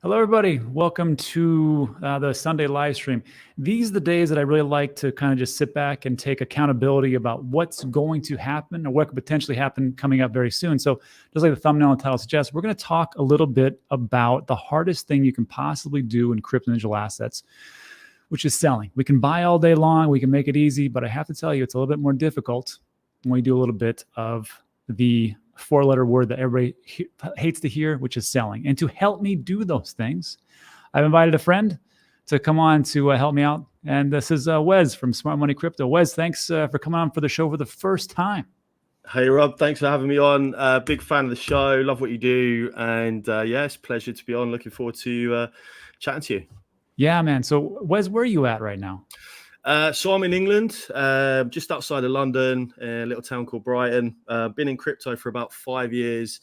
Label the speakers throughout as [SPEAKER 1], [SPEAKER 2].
[SPEAKER 1] Hello, everybody. Welcome to the Sunday live stream. These are the days that I really like to kind of just sit back and take accountability about what's going to happen or what could potentially happen coming up very soon. So, just like the thumbnail and title suggests, we're going to talk a little bit about the hardest thing you can possibly do in crypto digital assets, which is selling. We can buy all day long, we can make it easy, but I have to tell you, it's a little bit more difficult when we do a little bit of the four-letter word that everybody hates to hear, which is selling. And to help me do those things, I've invited a friend to come on to help me out. And this is Wes from Smart Money Crypto. Wes, thanks for coming on for the show for the first time.
[SPEAKER 2] Hey, Rob, thanks for having me on. Big fan of the show. Love what you do. And yeah, it's a pleasure to be on. Looking forward to chatting to you.
[SPEAKER 1] Yeah, man. So, Wes, where are you at right now?
[SPEAKER 2] So I'm in England, just outside of London, a little town called Brighton. Been in crypto for about 5 years.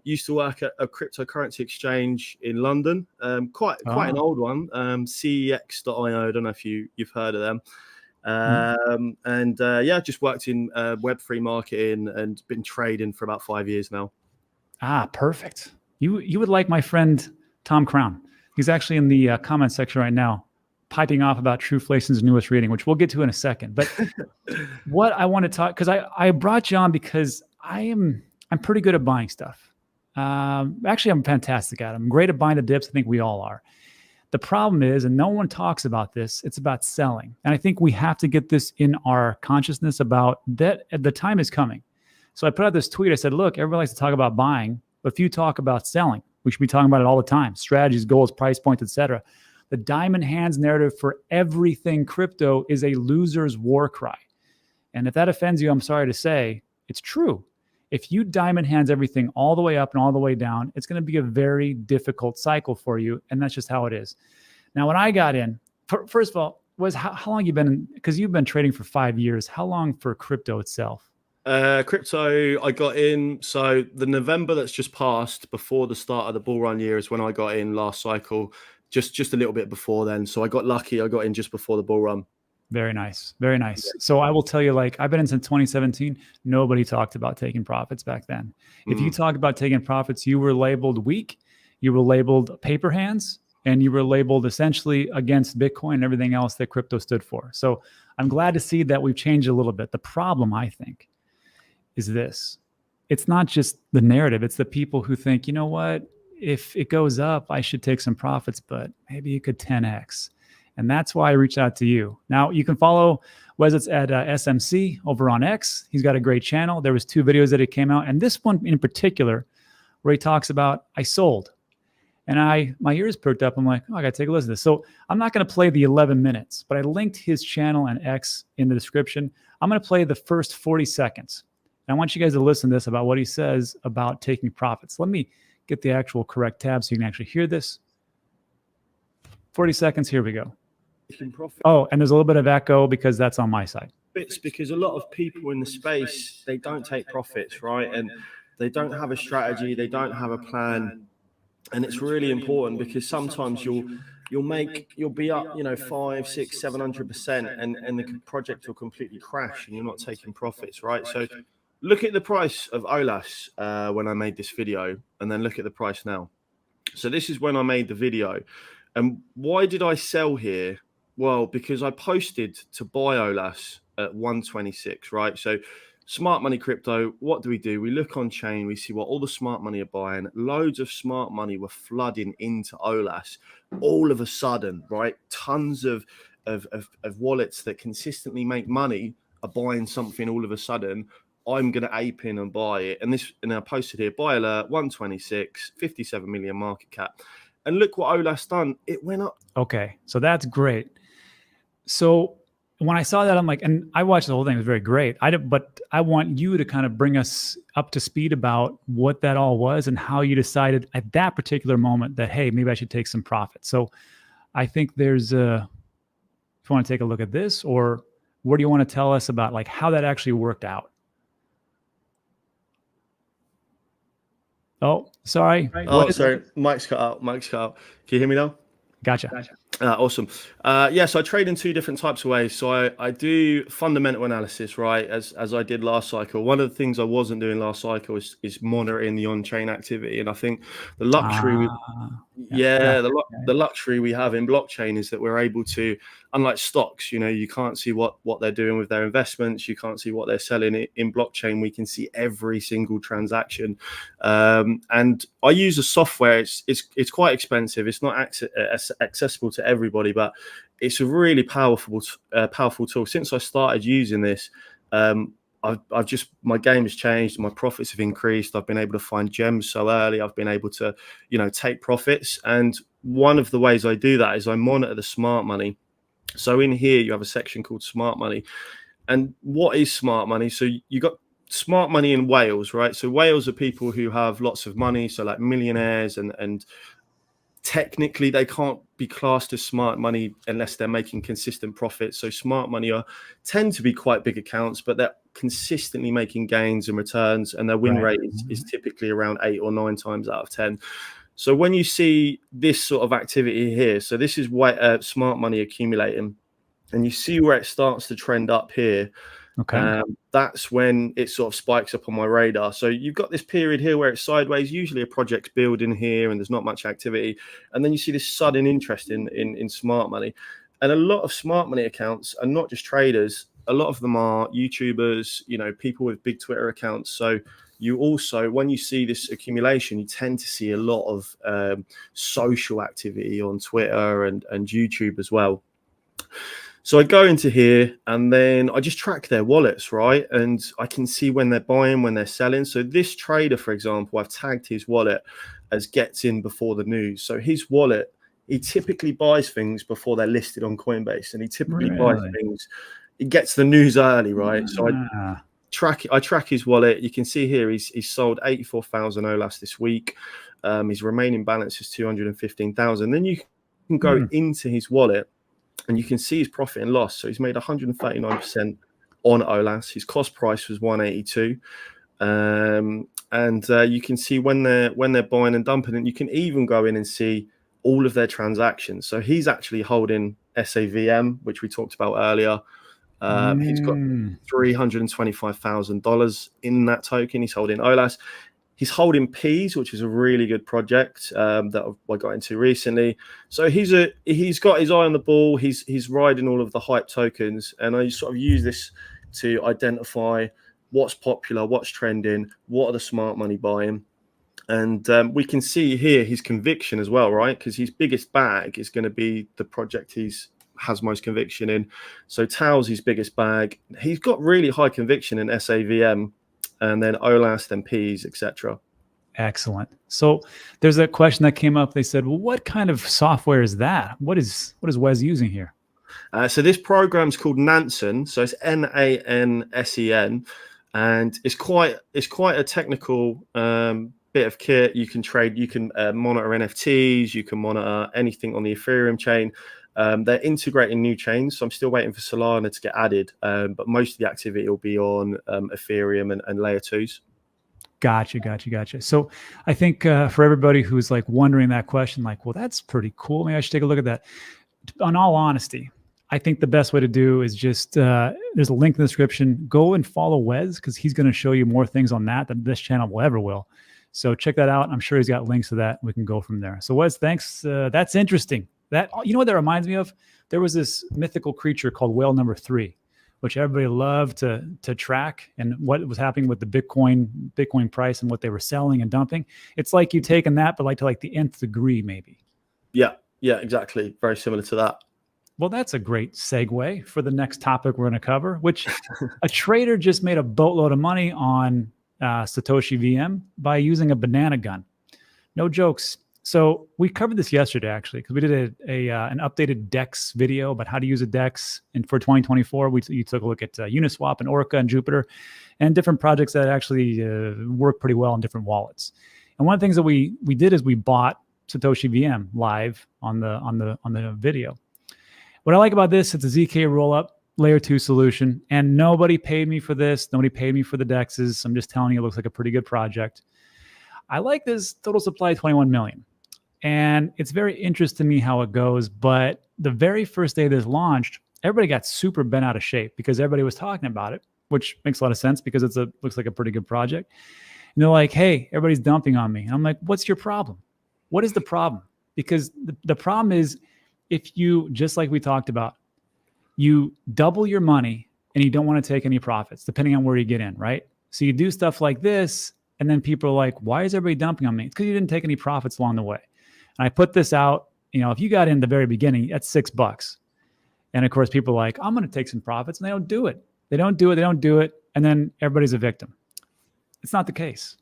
[SPEAKER 2] Used to work at a cryptocurrency exchange in London, quite an old one, CEX.io. I don't know if you've heard of them. Yeah, just worked in Web3 marketing and been trading for about 5 years now.
[SPEAKER 1] Ah, perfect. You would like my friend Tom Crown. He's actually in the comment section right now, piping off about Truflation's newest reading, which we'll get to in a second. But what I want to talk, because I brought you on because I'm pretty good at buying stuff. Actually, I'm fantastic at it. I'm great at buying the dips. I think we all are. The problem is, and no one talks about this, it's about selling. And I think we have to get this in our consciousness about that the time is coming. So I put out this tweet. I said, look, everybody likes to talk about buying, but few talk about selling. We should be talking about it all the time. Strategies, goals, price points, etc. The diamond hands narrative for everything crypto is a loser's war cry. And if that offends you, I'm sorry to say, it's true. If you diamond hands everything all the way up and all the way down, it's going to be a very difficult cycle for you. And that's just how it is. Now, when I got in, first of all, how long you been in? Because you've been trading for 5 years. How long for crypto itself?
[SPEAKER 2] Crypto, I got in. So the November that's just passed before the start of the bull run year is when I got in last cycle. Just a little bit before then. So I got lucky. I got in just before the bull run.
[SPEAKER 1] Very nice. Very nice. Yeah. So I will tell you, like, I've been in since 2017. Nobody talked about taking profits back then. If you talk about taking profits, you were labeled weak. You were labeled paper hands, and you were labeled essentially against Bitcoin and everything else that crypto stood for. So I'm glad to see that we've changed a little bit. The problem, I think, is this. It's not just the narrative. It's the people who think, you know what? If it goes up, I should take some profits, but maybe you could 10x. And that's why I reached out to you. Now, you can follow Wes at SMC over on X. He's got a great channel. There was 2 videos that he came out. And this one in particular, where he talks about, I sold. And my ears perked up. I'm like, oh, I got to take a listen to this. So I'm not going to play the 11 minutes, but I linked his channel and X in the description. I'm going to play the first 40 seconds. And I want you guys to listen to this about what he says about taking profits. Let me get the actual correct tab so you can actually hear this. 40 seconds, here we go. Oh, and there's a little bit of echo because that's on my side.
[SPEAKER 2] It's because a lot of people in the space, they don't take profits, right? And they don't have a strategy, they don't have a plan. And it's really important because sometimes you'll be up, 500, 600, 700%, and the project will completely crash and you're not taking profits, right? So look at the price of OLAS when I made this video, and then look at the price now. So this is when I made the video. And why did I sell here? Well, because I posted to buy OLAS at 126, right? So smart money crypto, what do? We look on chain, we see what all the smart money are buying. Loads of smart money were flooding into OLAS all of a sudden, right? Tons of wallets that consistently make money are buying something all of a sudden. I'm going to ape in and buy it. And I posted here, buy alert, 126, 57 million market cap. And look what OLAS done. It went up.
[SPEAKER 1] Okay, so that's great. So when I saw that, I'm like, and I watched the whole thing. It was very great. But I want you to kind of bring us up to speed about what that all was and how you decided at that particular moment that, hey, maybe I should take some profit. So I think there's if you want to take a look at this, or what do you want to tell us about like how that actually worked out? Oh, sorry.
[SPEAKER 2] Oh, sorry. Mic's cut out. Can you hear me now?
[SPEAKER 1] Gotcha.
[SPEAKER 2] Awesome. Yeah, so I trade in two different types of ways. So I do fundamental analysis, right? As I did last cycle. One of the things I wasn't doing last cycle is monitoring the on-chain activity. And I think the luxury with
[SPEAKER 1] Yeah, yeah,
[SPEAKER 2] the luxury we have in blockchain is that we're able to, unlike stocks, you can't see what they're doing with their investments. You can't see what they're selling. In blockchain, we can see every single transaction. And I use a software. It's quite expensive. It's not accessible to everybody, but it's a really powerful tool. Since I started using this, I've just, my game has changed. My profits have increased. I've been able to find gems so early. I've been able to, take profits. And one of the ways I do that is I monitor the smart money. So in here, you have a section called smart money. And what is smart money? So you got smart money in whales, right? So whales are people who have lots of money. So like millionaires, and technically they can't be classed as smart money unless they're making consistent profits. So smart money tend to be quite big accounts, but they're consistently making gains and returns, and their win rate is typically around 8 or 9 times out of 10. So when you see this sort of activity here, so this is smart money accumulating, and you see where it starts to trend up here.
[SPEAKER 1] Okay.
[SPEAKER 2] That's when it sort of spikes up on my radar. So you've got this period here where it's sideways. Usually a project's building here and there's not much activity. And then you see this sudden interest in smart money. And a lot of smart money accounts are not just traders. A lot of them are YouTubers, people with big Twitter accounts. So you also, when you see this accumulation, you tend to see a lot of social activity on Twitter and YouTube as well. So I go into here and then I just track their wallets, right? And I can see when they're buying, when they're selling. So this trader, for example, I've tagged his wallet as gets in before the news. So his wallet, he typically buys things before they're listed on Coinbase, and he typically buys things. He gets the news early, right? So I track his wallet. You can see here he's sold 84,000 OLAS this week. His remaining balance is 215,000. Then you can go into his wallet, and you can see his profit and loss. So he's made 139% on OLAS. His cost price was 182. And you can see when they're buying and dumping, and you can even go in and see all of their transactions. So he's actually holding SAVM, which we talked about earlier. He's got $325,000 in that token. He's holding OLAS. He's holding Peas, which is a really good project that I got into recently. So he's got his eye on the ball. He's riding all of the hype tokens, and I sort of use this to identify what's popular, what's trending, what are the smart money buying. And we can see here his conviction as well, right? Because his biggest bag is going to be the project has most conviction in. So Tau's his biggest bag. He's got really high conviction in SAVM, and then OLAS, then Peas, etc.
[SPEAKER 1] Excellent. So there's a question that came up. They said, well, what kind of software is that? What is Wes using here?
[SPEAKER 2] So this program's called Nansen. So it's Nansen, and it's quite a technical bit of kit. You can trade, you can monitor NFTs, you can monitor anything on the Ethereum chain. They're integrating new chains, so I'm still waiting for Solana to get added, but most of the activity will be on Ethereum and layer 2s.
[SPEAKER 1] Gotcha. So I think for everybody who's like wondering that question, like, well, that's pretty cool. Maybe I should take a look at that. In all honesty, I think the best way to do is just, there's a link in the description. Go and follow Wes, because he's going to show you more things on that than this channel will ever will. So check that out. I'm sure he's got links to that. We can go from there. So Wes, thanks. That's interesting. That, you know what that reminds me of? There was this mythical creature called whale number 3, which everybody loved to track, and what was happening with the Bitcoin price and what they were selling and dumping. It's like you've taken that, but to the nth degree, maybe.
[SPEAKER 2] Yeah, exactly. Very similar to that.
[SPEAKER 1] Well, that's a great segue for the next topic we're going to cover, which a trader just made a boatload of money on Satoshi VM by using a banana gun. No jokes. So we covered this yesterday, actually, because we did an updated DEX video about how to use a DEX. And for 2024, you took a look at Uniswap and Orca and Jupiter and different projects that actually work pretty well in different wallets. And one of the things that we did is we bought Satoshi VM live on the video. What I like about this, it's a ZK rollup layer 2 solution, and nobody paid me for this. Nobody paid me for the DEXs. I'm just telling you, it looks like a pretty good project. I like this total supply 21 million. And it's very interesting to me how it goes, but the very first day this launched, everybody got super bent out of shape because everybody was talking about it, which makes a lot of sense because looks like a pretty good project. And they're like, hey, everybody's dumping on me. And I'm like, what's your problem? What is the problem? Because the problem is, if you, just like we talked about, you double your money and you don't want to take any profits, depending on where you get in, right? So you do stuff like this, and then people are like, why is everybody dumping on me? It's because you didn't take any profits along the way. And I put this out, if you got in the very beginning, that's $6. And of course, people are like, I'm going to take some profits, and they don't do it. They don't do it. And then everybody's a victim. It's not the case,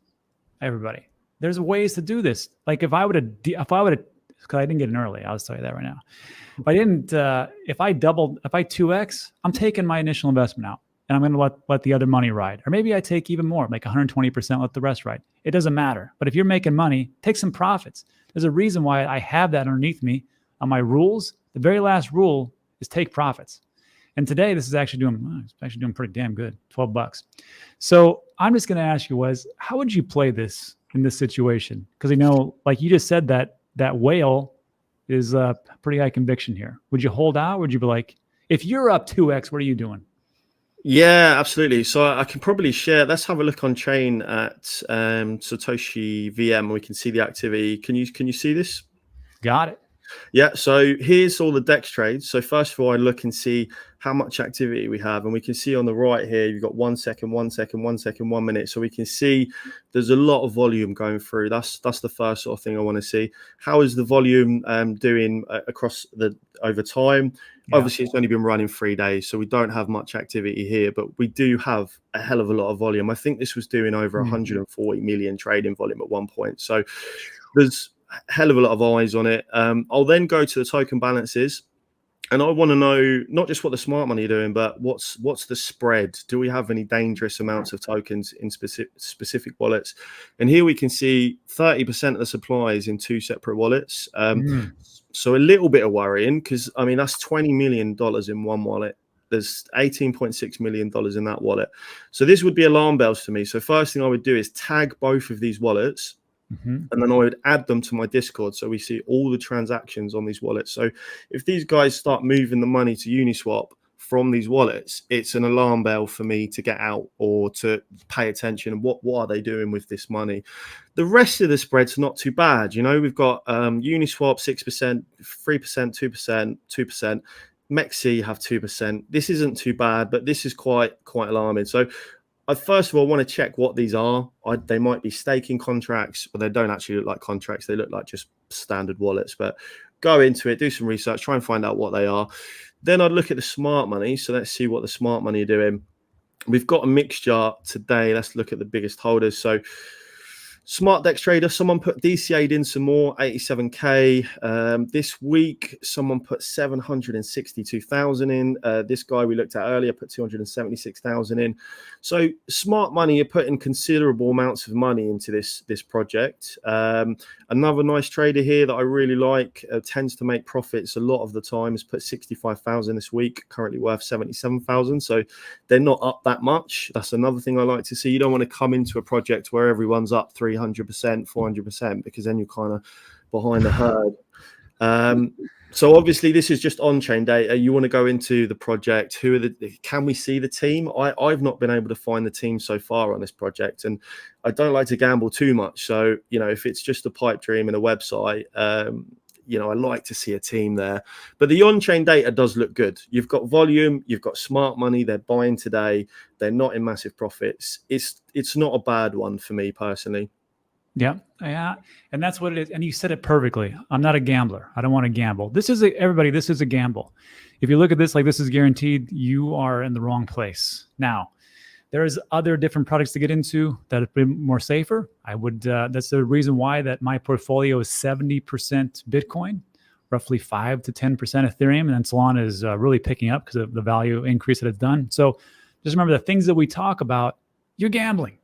[SPEAKER 1] everybody. There's ways to do this. Like if I would have, because I didn't get in early, I'll tell you that right now. If I didn't, if I 2X, I'm taking my initial investment out and I'm going to let the other money ride. Or maybe I take even more, like 120%, let the rest ride. It doesn't matter. But if you're making money, take some profits. There's a reason why I have that underneath me on my rules. The very last rule is take profits. And today, this is actually doing pretty damn good, $12. So I'm just going to ask you, how would you play this in this situation? Because like you just said, that whale is a pretty high conviction here. Would you hold out? Would you be like, if you're up 2X, what are you doing?
[SPEAKER 2] Yeah, absolutely. So I can probably share. Let's have a look on chain at Satoshi VM. We can see the activity. Can you see this?
[SPEAKER 1] Got it.
[SPEAKER 2] Yeah, so here's all the DEX trades. So first of all, I look and see how much activity we have. And we can see on the right here, you've got 1 second, 1 second, 1 second, 1 minute. So we can see there's a lot of volume going through. That's the first sort of thing I want to see. How is the volume doing across over time? Yeah. Obviously, it's only been running 3 days, so we don't have much activity here, but we do have a hell of a lot of volume. I think this was doing over 140 million trading volume at one point. So there's hell of a lot of eyes on it. I'll then go to the token balances, and I want to know not just what the smart money are doing, but what's the spread. Do we have any dangerous amounts of tokens in specific wallets? And here we can see 30% of the supply is in 2 separate wallets. So a little bit of worrying, because that's $20 million in one wallet. There's $18.6 million in that wallet. So this would be alarm bells to me. So first thing I would do is tag both of these wallets. And then I would add them to my Discord so we see all the transactions on these wallets. So if these guys start moving the money to Uniswap from these wallets, it's an alarm bell for me to get out or to pay attention. And what are they doing with this money? The rest of the spread's not too bad. We've got Uniswap 6%, 3%, 2%, 2%. Mexi have 2%. This isn't too bad, but this is quite alarming. So I first of all want to check what these are. They might be staking contracts, but they don't actually look like contracts. They look like just standard wallets. But go into it, do some research, try and find out what they are. Then I'd look at the smart money. So let's see what the smart money are doing. We've got a mixture today. Let's look at the biggest holders. So Smart Dex Trader, someone put DCA'd in some more, 87K. This week, someone put 762,000 in. This guy we looked at earlier put 276,000 in. So smart money, you're putting considerable amounts of money into this project. Another nice trader here that I really like, tends to make profits a lot of the time, has put 65,000 this week, currently worth 77,000. So they're not up that much. That's another thing I like to see. You don't want to come into a project where everyone's up 300%, 400%, because then you're kind of behind the herd. So obviously this is just on-chain data. You want to go into the project. Can we see the team? I've not been able to find the team so far on this project, and I don't like to gamble too much. So, if it's just a pipe dream and a website, I like to see a team there. But the on-chain data does look good. You've got volume, you've got smart money. They're buying today. They're not in massive profits. It's not a bad one for me personally.
[SPEAKER 1] Yeah. And that's what it is. And you said it perfectly. I'm not a gambler. I don't want to gamble. This is a gamble. If you look at this, like this is guaranteed, you are in the wrong place. Now, there's other different products to get into that have been more safer. That's the reason why that my portfolio is 70% Bitcoin, roughly 5 to 10% Ethereum. And then Solana is really picking up because of the value increase that it's done. So just remember, the things that we talk about, you're gambling.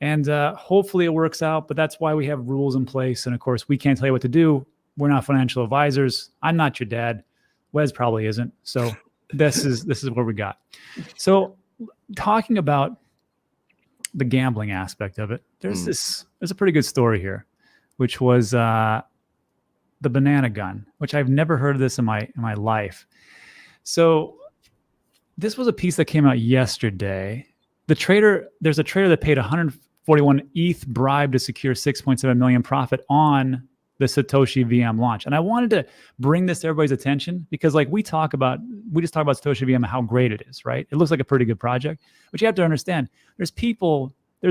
[SPEAKER 1] And hopefully it works out, but that's why we have rules in place. And of course, we can't tell you what to do. We're not financial advisors. I'm not your dad. Wes probably isn't. So this is what we got. So talking about the gambling aspect of it, there's a pretty good story here, which was the banana gun, which I've never heard of this in my life. So this was a piece that came out yesterday. There's a trader that paid 141 ETH bribe to secure 6.7 million profit on the Satoshi VM launch. And I wanted to bring this to everybody's attention because like we just talk about Satoshi VM and how great it is, right? It looks like a pretty good project, but you have to understand there's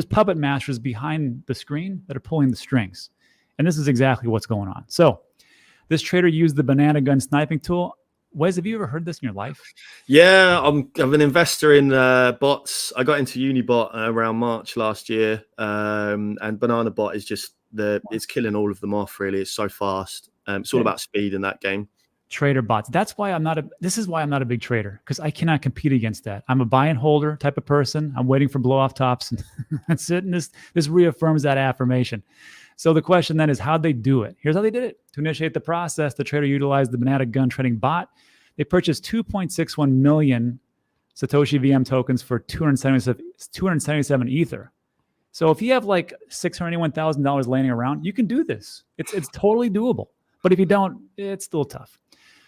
[SPEAKER 1] puppet masters behind the screen that are pulling the strings. And this is exactly what's going on. So this trader used the banana gun sniping tool. Wes, have you ever heard this in your life?
[SPEAKER 2] Yeah, I'm an investor in bots. I got into Unibot around March last year, and Banana Bot is just it's killing all of them off. Really, it's so fast. It's all about speed in that game.
[SPEAKER 1] Trader bots. This is why I'm not a big trader, because I cannot compete against that. I'm a buy and holder type of person. I'm waiting for blow off tops, and that's it. And this reaffirms that affirmation. So the question then is, how'd they do it? Here's how they did it. To initiate the process, the trader utilized the banana gun trading bot. They purchased 2.61 million Satoshi VM tokens for 277 Ether. So if you have like $681,000 laying around, you can do this. It's totally doable. But if you don't, it's still tough.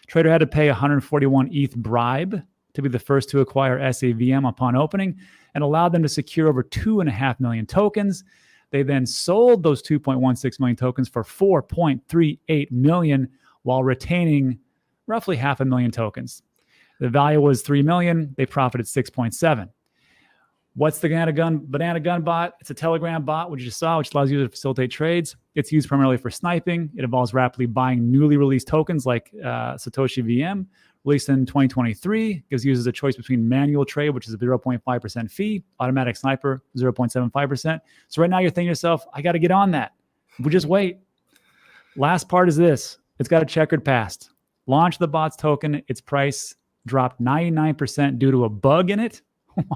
[SPEAKER 1] Trader had to pay 141 ETH bribe to be the first to acquire SAVM upon opening and allowed them to secure over 2.5 million tokens. They then sold those 2.16 million tokens for 4.38 million while retaining roughly 500,000 tokens. The value was 3 million. They profited 6.7. What's the banana gun bot? It's a Telegram bot, which you just saw, which allows you to facilitate trades. It's used primarily for sniping. It involves rapidly buying newly released tokens like Satoshi VM, released in 2023. Gives users a choice between manual trade, which is a 0.5% fee, automatic sniper, 0.75%. So right now you're thinking to yourself, I got to get on that. But just wait. Last part is this. It's got a checkered past. Launch the bot's token. Its price dropped 99% due to a bug in it,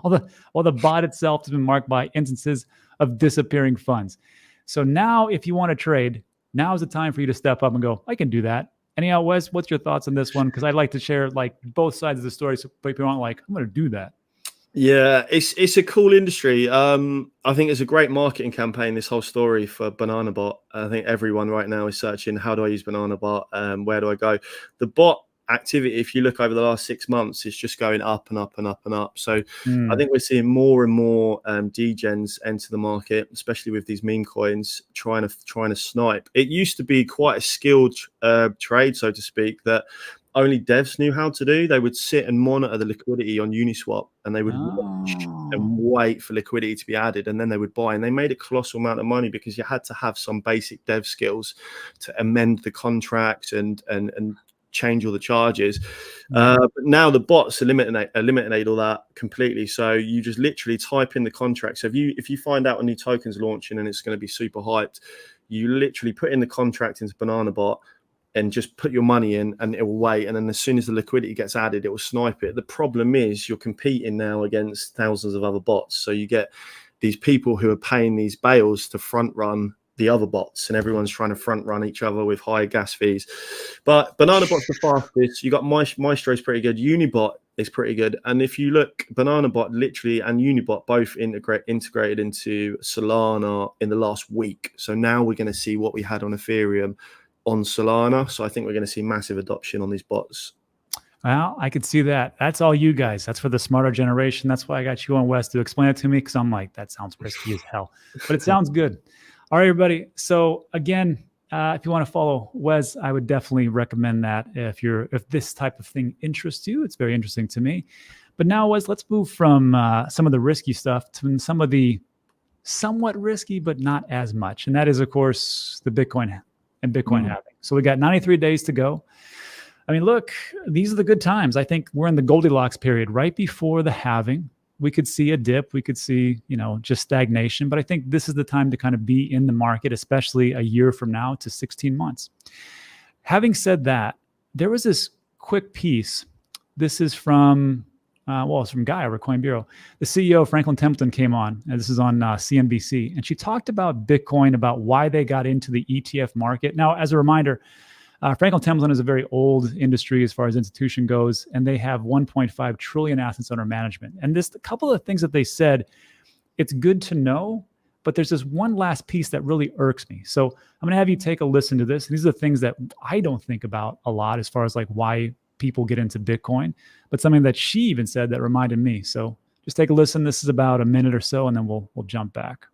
[SPEAKER 1] while the bot itself has been marked by instances of disappearing funds. So now if you want to trade, now is the time for you to step up and go, I can do that. Anyhow, Wes, what's your thoughts on this one? Because I'd like to share like both sides of the story so people aren't like, I'm going to do that.
[SPEAKER 2] Yeah, it's a cool industry. I think it's a great marketing campaign, this whole story for Banana Bot. I think everyone right now is searching, how do I use Banana Bot? Where do I go? The bot activity, if you look over the last 6 months, is just going up and up and up and up. So I think we're seeing more and more degens enter the market, especially with these meme coins trying to snipe. It used to be quite a skilled trade, so to speak, that only devs knew how to do. They would sit and monitor the liquidity on Uniswap, and they would watch and wait for liquidity to be added, and then they would buy. And they made a colossal amount of money because you had to have some basic dev skills to amend the contracts and change all the charges. But now the bots eliminate all that completely. So you just literally type in the contract. So if you find out a new token's launching and it's going to be super hyped, you literally put in the contract into Banana Bot and just put your money in, and it will wait. And then as soon as the liquidity gets added, it will snipe it. The problem is you're competing now against thousands of other bots. So you get these people who are paying these bails to front run the other bots, and everyone's trying to front run each other with high gas fees. But Banana Bot's the fastest. You got Maestro's pretty good. Unibot is pretty good. And if you look, Banana Bot literally and Unibot both integrated into Solana in the last week. So now we're going to see what we had on Ethereum on Solana. So I think we're going to see massive adoption on these bots.
[SPEAKER 1] Well, I could see that. That's all you guys. That's for the smarter generation. That's why I got you on Wes to explain it to me, because I'm like, that sounds risky as hell. But it sounds good. All right, everybody. So again, if you want to follow Wes, I would definitely recommend that. If this type of thing interests you, it's very interesting to me. But now, Wes, let's move from some of the risky stuff to some of the somewhat risky, but not as much. And that is, of course, the Bitcoin and Bitcoin halving. So we got 93 days to go. I mean, look, these are the good times. I think we're in the Goldilocks period right before the halving. We could see a dip. We could see, just stagnation. But I think this is the time to kind of be in the market, especially a year from now to 16 months. Having said that, there was this quick piece. This is from, it's from Guy over Coin Bureau. The CEO, Franklin Templeton, came on, and this is on CNBC. And she talked about Bitcoin, about why they got into the ETF market. Now, as a reminder, Franklin Templeton is a very old industry as far as institution goes, and they have 1.5 trillion assets under management. And a couple of things that they said, it's good to know, But there's this one last piece that really irks me. So I'm going to have you take a listen to this. These are the things that I don't think about a lot as far as like why people get into Bitcoin, but something that she even said that reminded me. So just take a listen. This is about a minute or so, and then we'll jump back.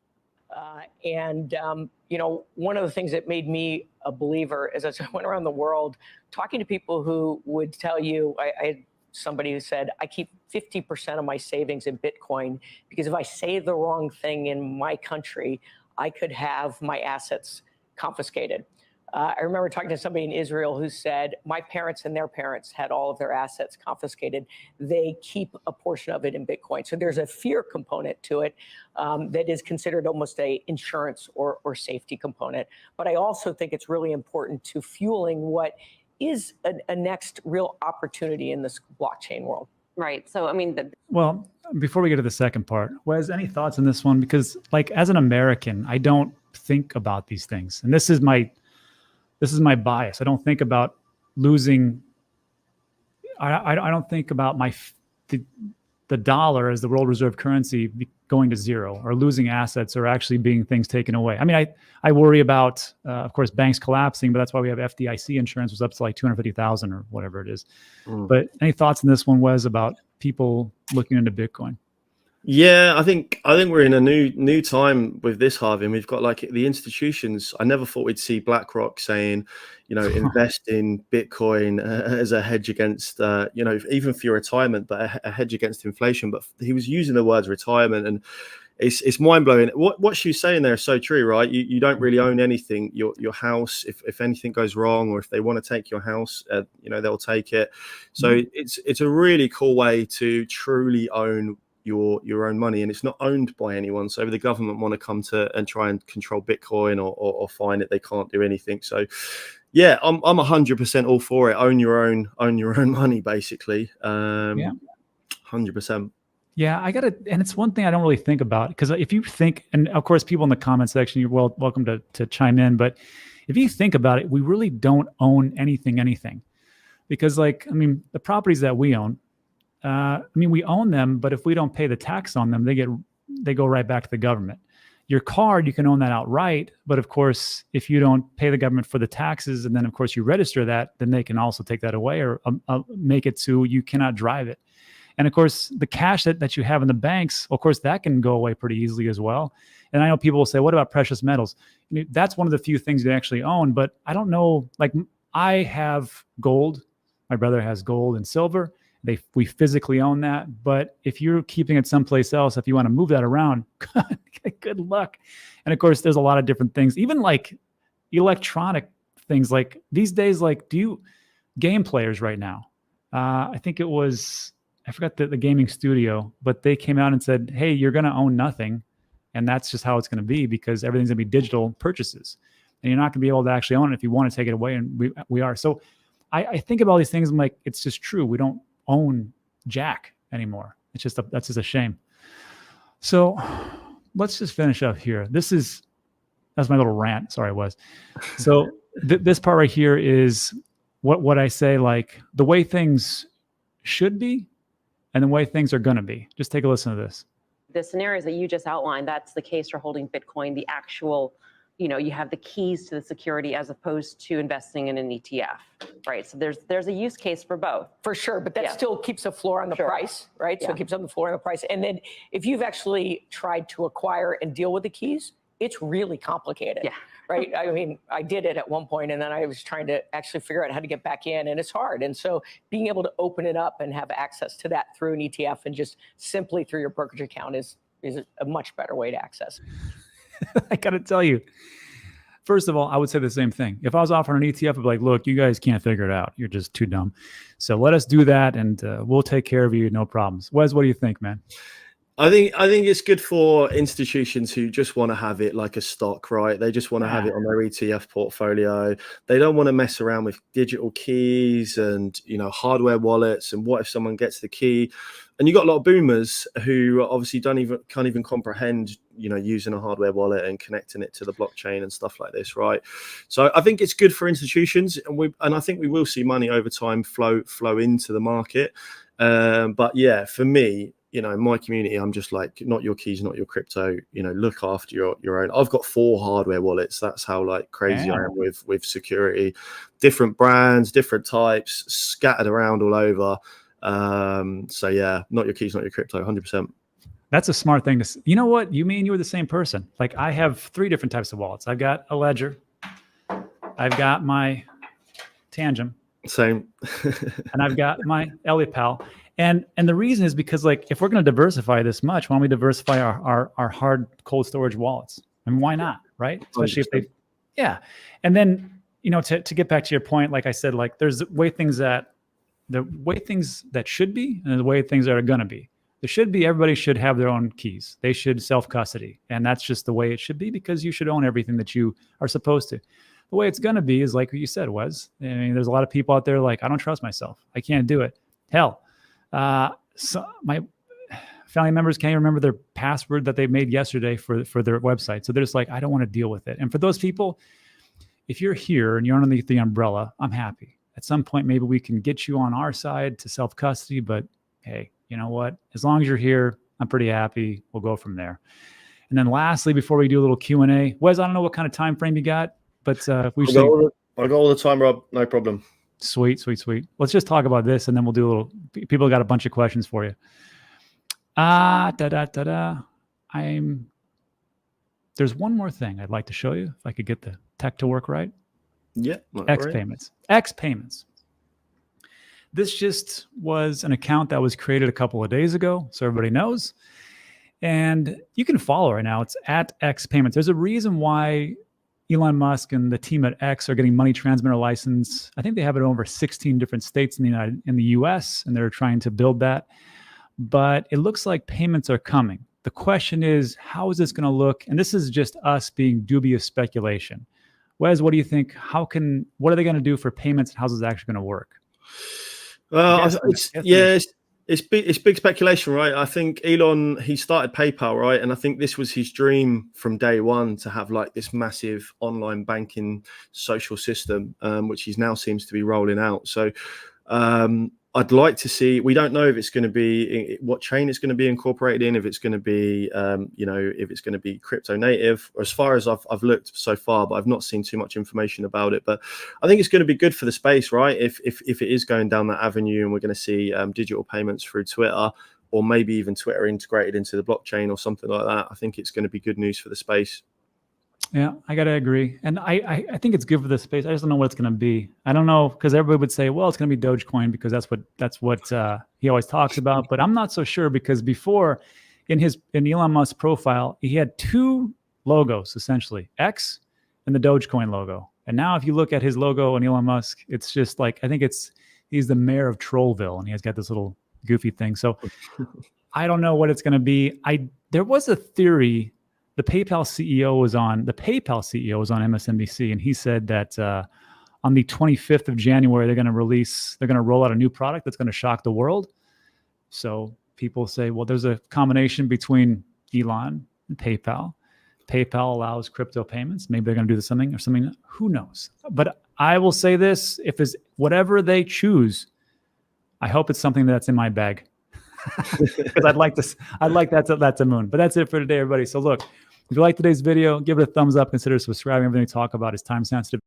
[SPEAKER 3] One of the things that made me a believer is as I went around the world talking to people who would tell you, I had somebody who said, I keep 50% of my savings in Bitcoin because if I say the wrong thing in my country, I could have my assets confiscated. I remember talking to somebody in Israel who said, my parents and their parents had all of their assets confiscated. They keep a portion of it in Bitcoin. So there's a fear component to it that is considered almost a insurance or safety component. But I also think it's really important to fueling what is a next real opportunity in this blockchain world.
[SPEAKER 4] Right. So, I mean,
[SPEAKER 1] well, before we get to the second part, Wes, any thoughts on this one? Because like as an American, I don't think about these things. And this is my bias. I don't think about losing. I don't think about the dollar as the world reserve currency going to zero or losing assets or actually being things taken away. I mean, I worry about, of course, banks collapsing, but that's why we have FDIC insurance was up to like 250,000 or whatever it is. But any thoughts on this one, Wes, about people looking into Bitcoin?
[SPEAKER 2] Yeah, I think we're in a new time with this, Harvey. And we've got like the institutions. I never thought we'd see BlackRock saying, invest in Bitcoin as a hedge against, even for your retirement, but a hedge against inflation. But he was using the words retirement, and it's mind blowing. What she's saying there is so true, right? You don't really own anything. Your house, if anything goes wrong, or if they want to take your house, they'll take it. So it's a really cool way to truly own your own money, and it's not owned by anyone. So if the government want to come to and try and control Bitcoin or fine it, they can't do anything. So yeah, I'm 100% all for it. Own your own money, basically. 100%.
[SPEAKER 1] Yeah, and it's one thing I don't really think about, because if you think, and of course people in the comment section, you're welcome to chime in, but if you think about it, we really don't own anything, because the properties that we own, we own them, but if we don't pay the tax on them, they go right back to the government. Your card, you can own that outright, but of course, if you don't pay the government for the taxes, and then of course you register that, then they can also take that away or make it so you cannot drive it. And of course, the cash that you have in the banks, of course, that can go away pretty easily as well. And I know people will say, what about precious metals? That's one of the few things you actually own, but I don't know, like I have gold, my brother has gold and silver. We physically own that, but if you're keeping it someplace else, if you want to move that around, good luck. And of course, there's a lot of different things, even like electronic things. Like these days, game players right now? I think it was, I forgot the gaming studio, but they came out and said, hey, you're going to own nothing. And that's just how it's going to be, because everything's going to be digital purchases. And you're not going to be able to actually own it if you want to take it away. And we are. So I think about all these things. I'm like, it's just true. We don't own jack anymore. That's just a shame. So let's just finish up here. That's my little rant. Sorry, Wes. So this part right here is what I say, like the way things should be and the way things are going to be. Just take a listen to this.
[SPEAKER 4] The scenarios that you just outlined, that's the case for holding Bitcoin, the actual, you have the keys to the security as opposed to investing in an ETF, right? So there's a use case for both.
[SPEAKER 3] For sure, but that still keeps a floor on the price, right?
[SPEAKER 4] Yeah.
[SPEAKER 3] So it keeps on the floor on the price. And then if you've actually tried to acquire and deal with the keys, it's really complicated, right? I mean, I did it at one point, and then I was trying to actually figure out how to get back in, and it's hard. And so being able to open it up and have access to that through an ETF and just simply through your brokerage account is a much better way to access.
[SPEAKER 1] I got to tell you, first of all, I would say the same thing. If I was offering an ETF, I'd be like, look, you guys can't figure it out. You're just too dumb. So let us do that, and we'll take care of you. No problems. Wes, what do you think, man?
[SPEAKER 2] I think it's good for institutions who just want to have it like a stock, right? They just want to have it on their ETF portfolio. They don't want to mess around with digital keys and, hardware wallets. And what if someone gets the key? And you got a lot of boomers who obviously can't even comprehend, using a hardware wallet and connecting it to the blockchain and stuff like this, right? So I think it's good for institutions, and I think we will see money over time flow into the market. But yeah, for me, you know, in my community, I'm just like, not your keys, not your crypto, you know, look after your own. I've got 4 hardware wallets. That's how like crazy I am with security, different brands, different types, scattered around all over. So yeah, not your keys, not your crypto, 100%.
[SPEAKER 1] That's a smart thing to, you know what? You mean you were the same person. Like I have 3 different types of wallets. I've got a Ledger. I've got my Tangent.
[SPEAKER 2] Same.
[SPEAKER 1] And I've got my EliPal. And the reason is because like, if we're going to diversify this much, why don't we diversify our hard cold storage wallets? And why not? Right. Especially 100%. If they, yeah. And then, you know, to get back to your point, like I said, like there's the way things that should be and the way things that are going to be. There should be, everybody should have their own keys. They should self-custody. And that's just the way it should be, because you should own everything that you are supposed to. The way it's going to be is like what you said, Wes. I mean, there's a lot of people out there like, I don't trust myself. I can't do it. Hell, so my family members can't even remember their password that they made yesterday for their website. So they're just like, I don't want to deal with it. And for those people, if you're here and you're underneath the umbrella, I'm happy. At some point, maybe we can get you on our side to self-custody, but hey, you know what? As long as you're here, I'm pretty happy. We'll go from there. And then lastly, before we do a little Q&A, Wes, I don't know what kind of time frame you got, but we should.
[SPEAKER 2] I got all the time, Rob. No problem.
[SPEAKER 1] Sweet. Let's just talk about this, and then we'll do a little. People got a bunch of questions for you. There's one more thing I'd like to show you, if I could get the tech to work right.
[SPEAKER 2] Yeah.
[SPEAKER 1] X payments. This just was an account that was created a couple of days ago, so everybody knows. And you can follow right now. It's at X Payments. There's a reason why Elon Musk and the team at X are getting money transmitter license. I think they have it in over 16 different states in the US, and they're trying to build that. But it looks like payments are coming. The question is, how is this going to look? And this is just us being dubious speculation. Wes, what do you think? What are they going to do for payments, and how's this actually going to work?
[SPEAKER 2] Well, it's big speculation, right? I think Elon, he started PayPal, right? And I think this was his dream from day one, to have like this massive online banking social system, which he now seems to be rolling out. So I'd like to see, we don't know if it's going to be, what chain it's going to be incorporated in, if it's going to be, if it's going to be crypto native, or as far as I've looked so far, but I've not seen too much information about it. But I think it's going to be good for the space, right? If it is going down that avenue, and we're going to see digital payments through Twitter, or maybe even Twitter integrated into the blockchain or something like that, I think it's going to be good news for the space.
[SPEAKER 1] Yeah, I got to agree. And I think it's good for the space. I just don't know what it's going to be. I don't know, because everybody would say, well, it's going to be Dogecoin, because that's what he always talks about. But I'm not so sure, because before in Elon Musk's profile, he had 2 logos, essentially, X and the Dogecoin logo. And now if you look at his logo and Elon Musk, it's just like, I think he's the mayor of Trollville, and he has got this little goofy thing. So I don't know what it's going to be. There was a theory. The PayPal CEO was on MSNBC, and he said that on the 25th of January, they're going to roll out a new product that's going to shock the world. So people say, well, there's a combination between Elon and PayPal. PayPal allows crypto payments. Maybe they're going to do something. Who knows? But I will say this: if it's whatever they choose, I hope it's something that's in my bag. Because I'd like that's a moon. But that's it for today, everybody. So look, if you like today's video, give it a thumbs up. Consider subscribing. Everything we talk about is time sensitive.